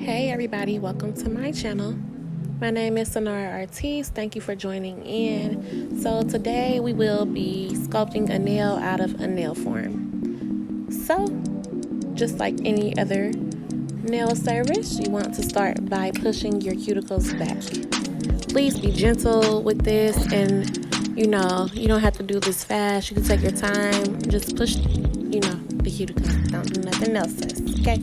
Hey everybody, welcome to my channel. My name is Sonara Ortiz. Thank you for joining in. So today we will be sculpting a nail out of a nail form. So just like any other nail service, you want to start by pushing your cuticles back. Please be gentle with this, and you don't have to do this fast. You can take your time. Just push, the cuticles. Don't do nothing else, sis. Okay?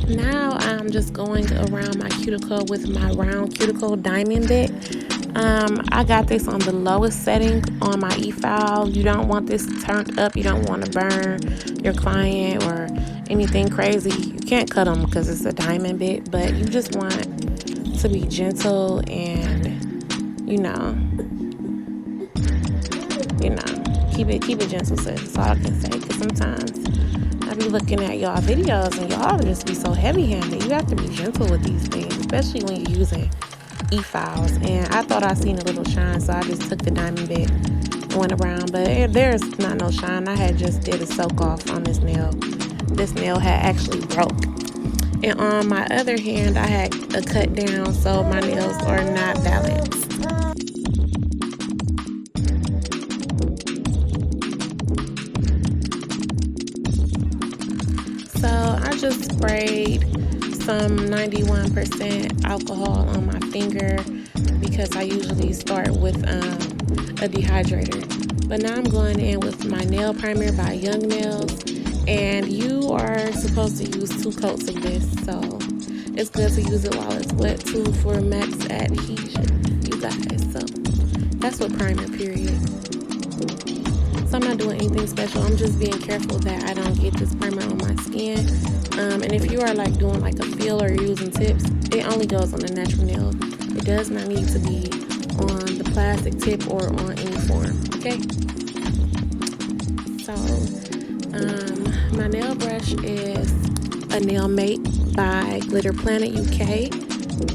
Now I'm just going around my cuticle with my round cuticle diamond bit. I got this on the lowest setting on my e-file. You don't want this turned up. You don't want to burn your client or anything crazy. You can't cut them because it's a diamond bit, but you just want to be gentle and keep it gentle, sis. That's all I can say, because sometimes I be looking at y'all videos and y'all just be so heavy-handed. You have to be gentle with these things, especially when you're using e-files. And I thought I seen a little shine, so I just took the diamond bit and went around. But there's not no shine. I had just did a soak off on this nail. This nail had actually broke. And on my other hand, I had a cut down, so my nails are not balanced. So I just sprayed some 91% alcohol on my finger because I usually start with a dehydrator. But now I'm going in with my nail primer by Young Nails, and you are supposed to use 2 coats of this, so it's good to use it while it's wet too for max adhesion, you guys. So that's what primer, period. So I'm not doing anything special. I'm just being careful that I don't get this primer on my skin. And if you are like doing like a feel or using tips, it only goes on the natural nail. It does not need to be on the plastic tip or on any form. Okay. So my nail brush is a Nail Mate by Glitter Planet UK,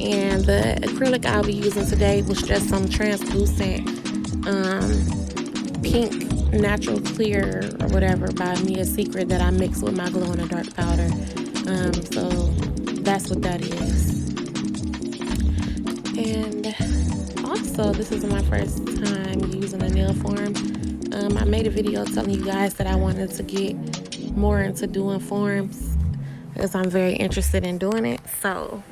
and the acrylic I'll be using today was just some translucent pink natural clear or whatever by Ccurve that I mixed with my glow in the dark powder. So that's what that is. And also, this is my first time using a nail form. I made a video telling you guys that I wanted to get more into doing forms because I'm very interested in doing it. So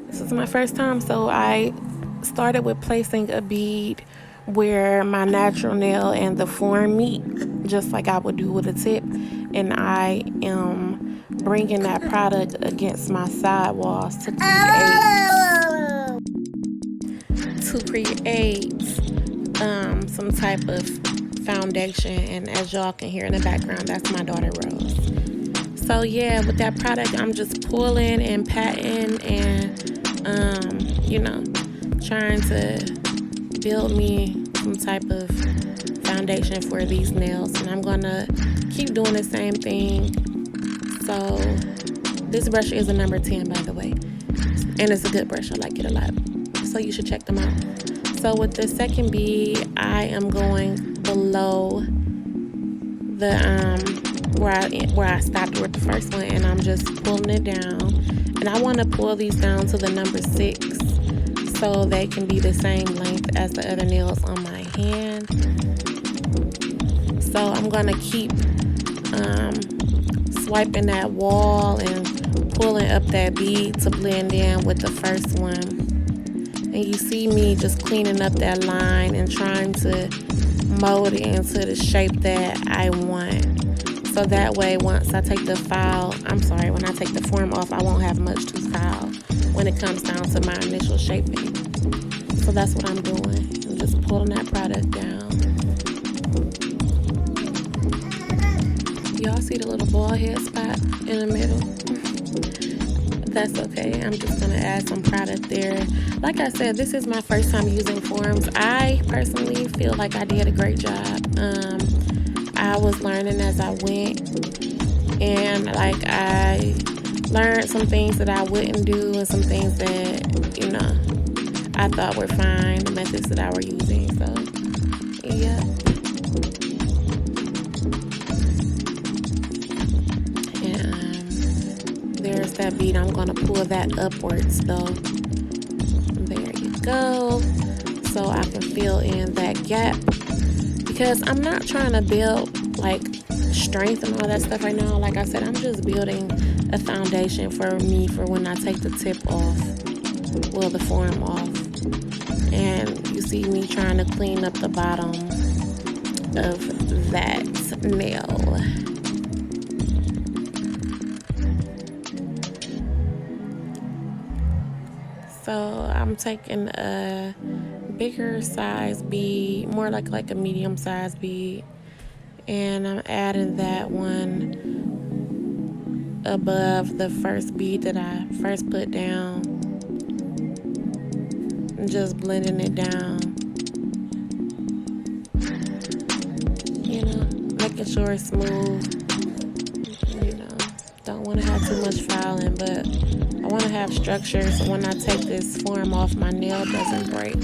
this is my first time. So I started with placing a bead where my natural nail and the form meet, just like I would do with a tip, and I am bringing that product against my side walls to create some type of foundation. And as y'all can hear in the background, that's my daughter Rose. So yeah, with that product, I'm just pulling and patting and trying to build me some type of foundation for these nails, and I'm gonna keep doing the same thing. So this brush is a number 10, by the way, and it's a good brush. I like it a lot, so you should check them out. So with the second bead, I am going below the where I stopped with the first one, and I'm just pulling it down, and I want to pull these down to the number 6 so they can be the same length as the other nails on my hand. So I'm gonna keep swiping that wall and pulling up that bead to blend in with the first one. And you see me just cleaning up that line and trying to mold it into the shape that I want. So that way, once I take the when I take the form off, I won't have much to file when it comes down to my initial shaping. So that's what I'm doing. I'm just pulling that product down. Y'all see the little ball head spot in the middle? That's okay. I'm just going to add some product there. Like I said, this is my first time using forms. I personally feel like I did a great job. I was learning as I went, and I learned some things that I wouldn't do and some things that I thought were fine, the methods that I were using. So yeah. And there's that bead. I'm going to pull that upwards though. There you go. So I can fill in that gap, because I'm not trying to build like strength and all that stuff right now. Like I said, I'm just building a foundation for me for when I take the tip off, well, the form off. And you see me trying to clean up the bottom of that nail. So I'm taking a bigger size bead, more like a medium size bead, and I'm adding that one above the first bead that I first put down, and just blending it down, making sure it's smooth. Don't want to have too much filing, but I want to have structure so when I take this form off, my nail doesn't break.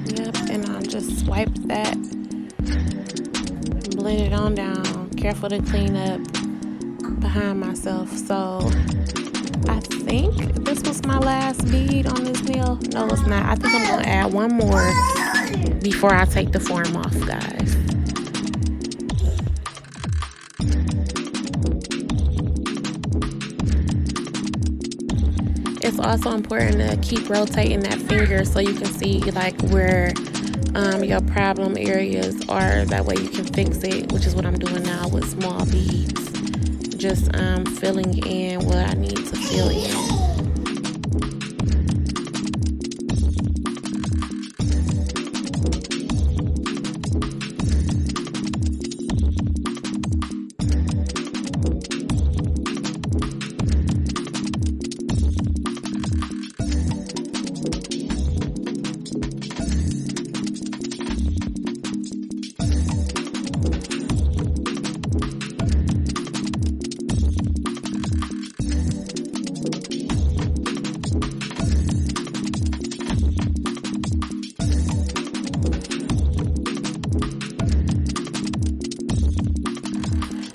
Yep, and I'll just swipe that, blend it on down. Careful to clean up behind myself. So I think this was my last bead on this nail. No, it's not. I think I'm going to add one more before I take the form off, guys. It's also important to keep rotating that finger so you can see like where your problem areas are. That way you can fix it, which is what I'm doing now with small beads. Just filling in what I need to fill in.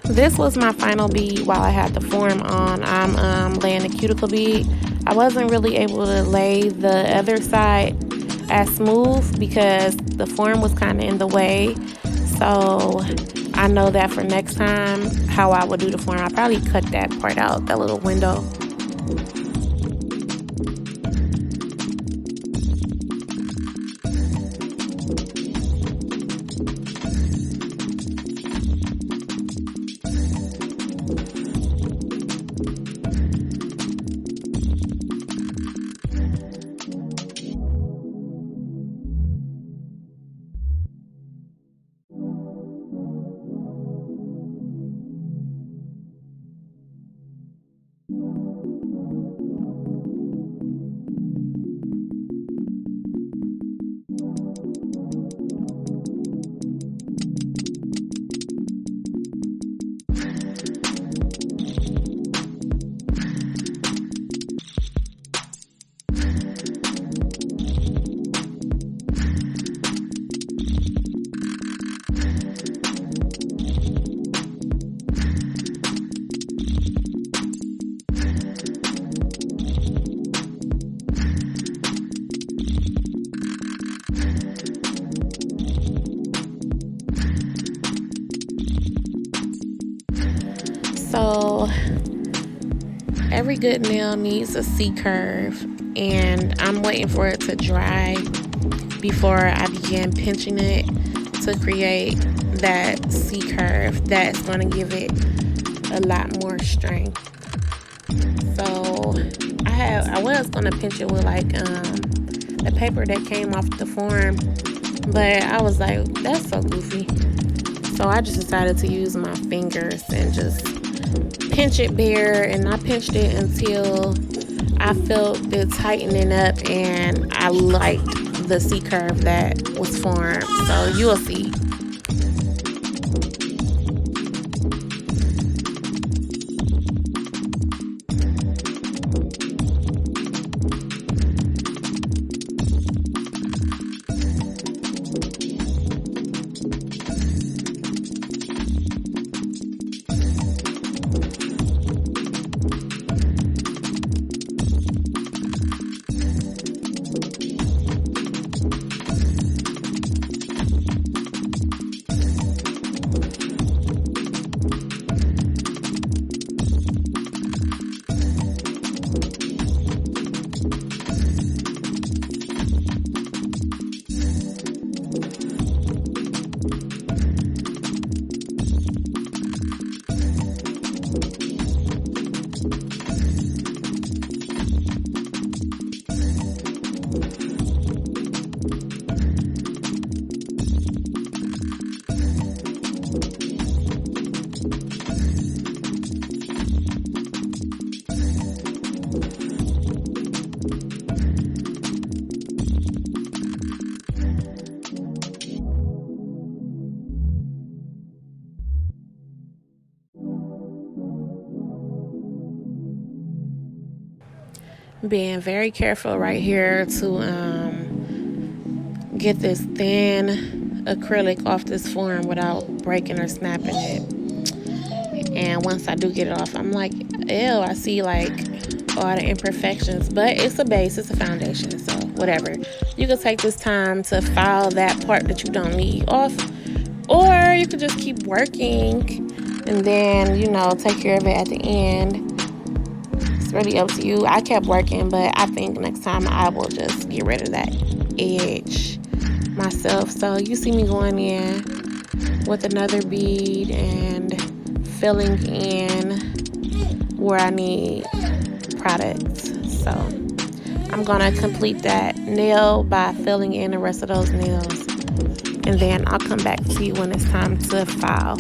This was my final bead while I had the form on. I'm laying the cuticle bead. I wasn't really able to lay the other side as smooth because the form was kind of in the way. So I know that for next time how I would do the form, I'll probably cut that part out, that little window. So every good nail needs a Ccurve, and I'm waiting for it to dry before I begin pinching it to create that Ccurve that's going to give it a lot more strength. So I was going to pinch it with like the paper that came off the form, but I was like, that's so goofy. So I just decided to use my fingers and just pinch it bare, and I pinched it until I felt it tightening up and I liked the Ccurve that was formed. So you will see. Being very careful right here to get this thin acrylic off this form without breaking or snapping it. And once I do get it off, I'm like, ew, I see like all the imperfections, but it's a base, it's a foundation, so whatever. You can take this time to file that part that you don't need off, or you could just keep working and then, you know, take care of it at the end. It's really up to you. I kept working, but I think next time I will just get rid of that edge myself. So you see me going in with another bead and filling in where I need products. So I'm gonna complete that nail by filling in the rest of those nails, and then I'll come back to you when it's time to file.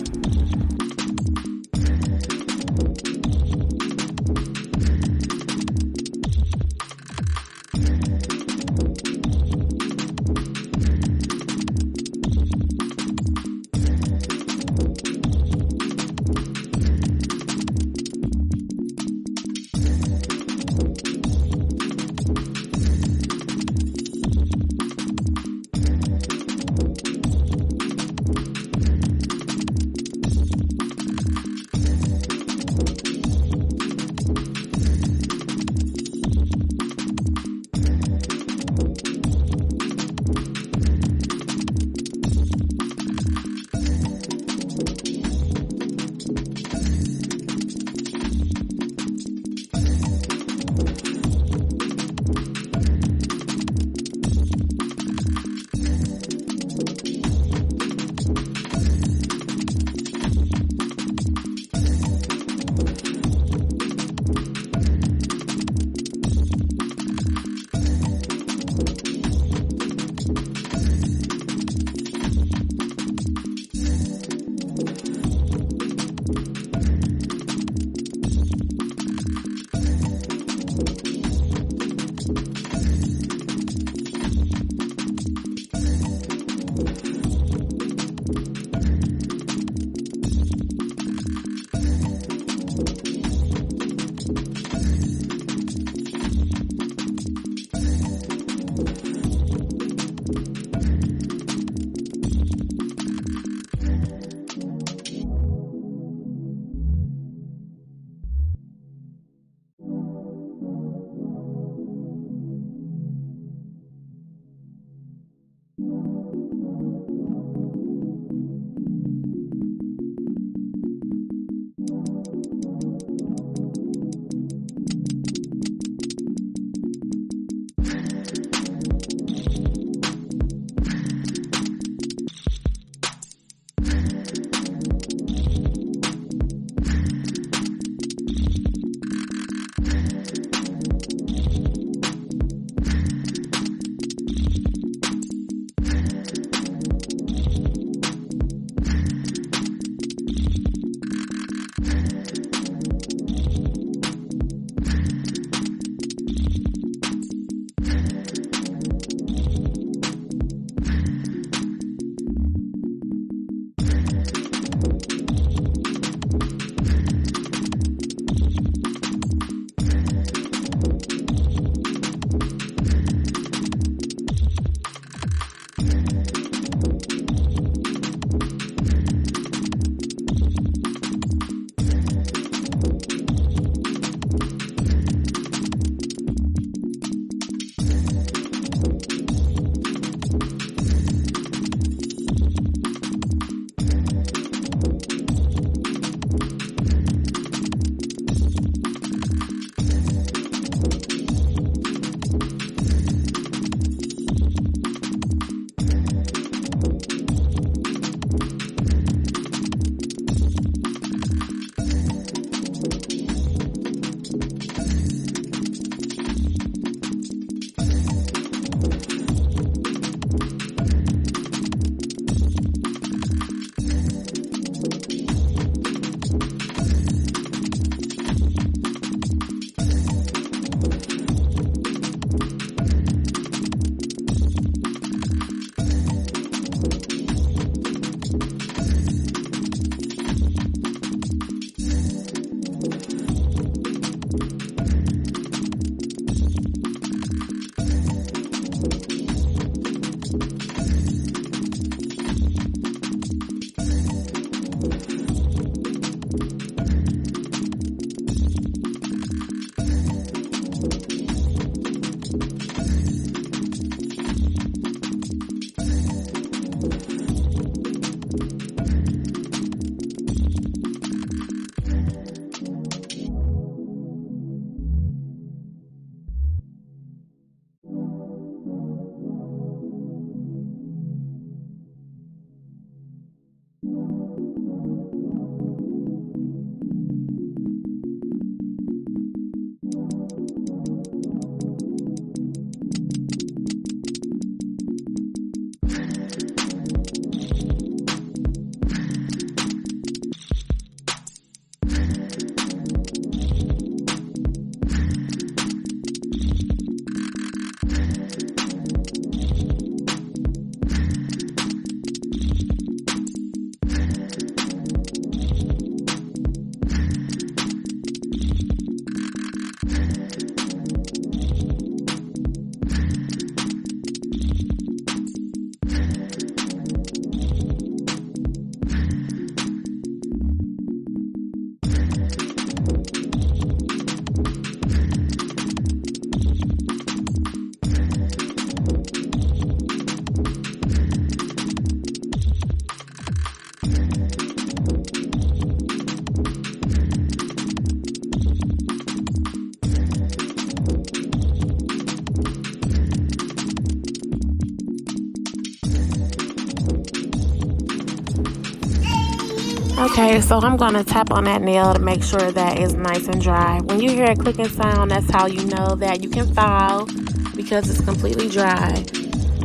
Okay, so I'm gonna tap on that nail to make sure that it's nice and dry. When you hear a clicking sound, that's how you know that you can file because it's completely dry.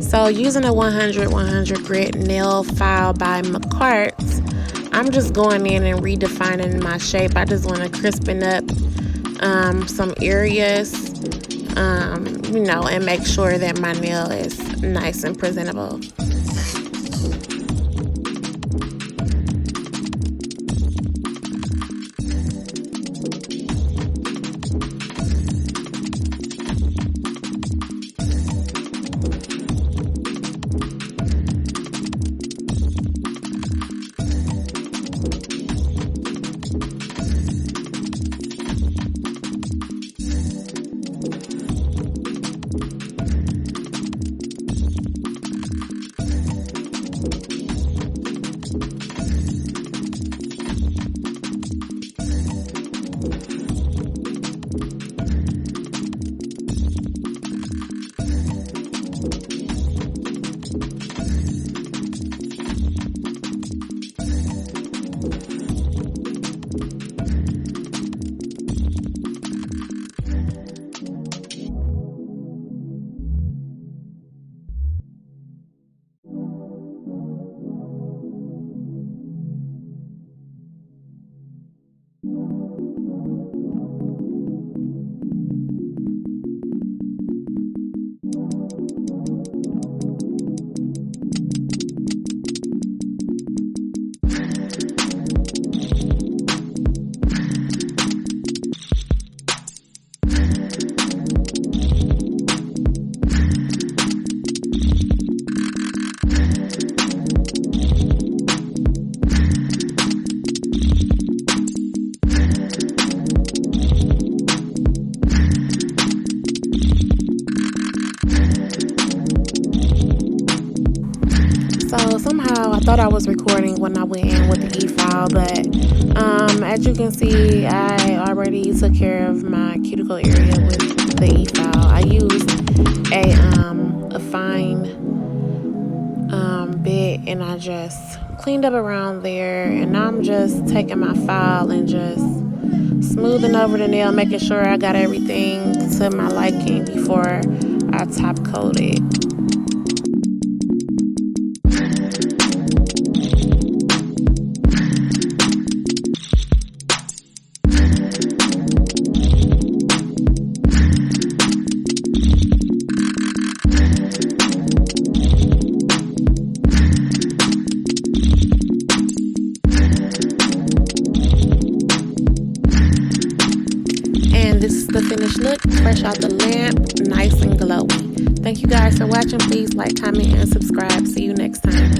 So using a 100 grit nail file by McCart's, I'm just going in and redefining my shape. I just want to crispen up some areas, and make sure that my nail is nice and presentable. So somehow I thought I was recording when I went in with the e-file, but as you can see, I already took care of my cuticle area with the e-file. I used a fine bit, and I just cleaned up around there, and I'm just taking my file and just smoothing over the nail, making sure I got everything to my liking before I top coat it. And this is the finished look, fresh out the lamp, nice and glowy. Thank you guys for watching. Please like, comment, and subscribe. See you next time.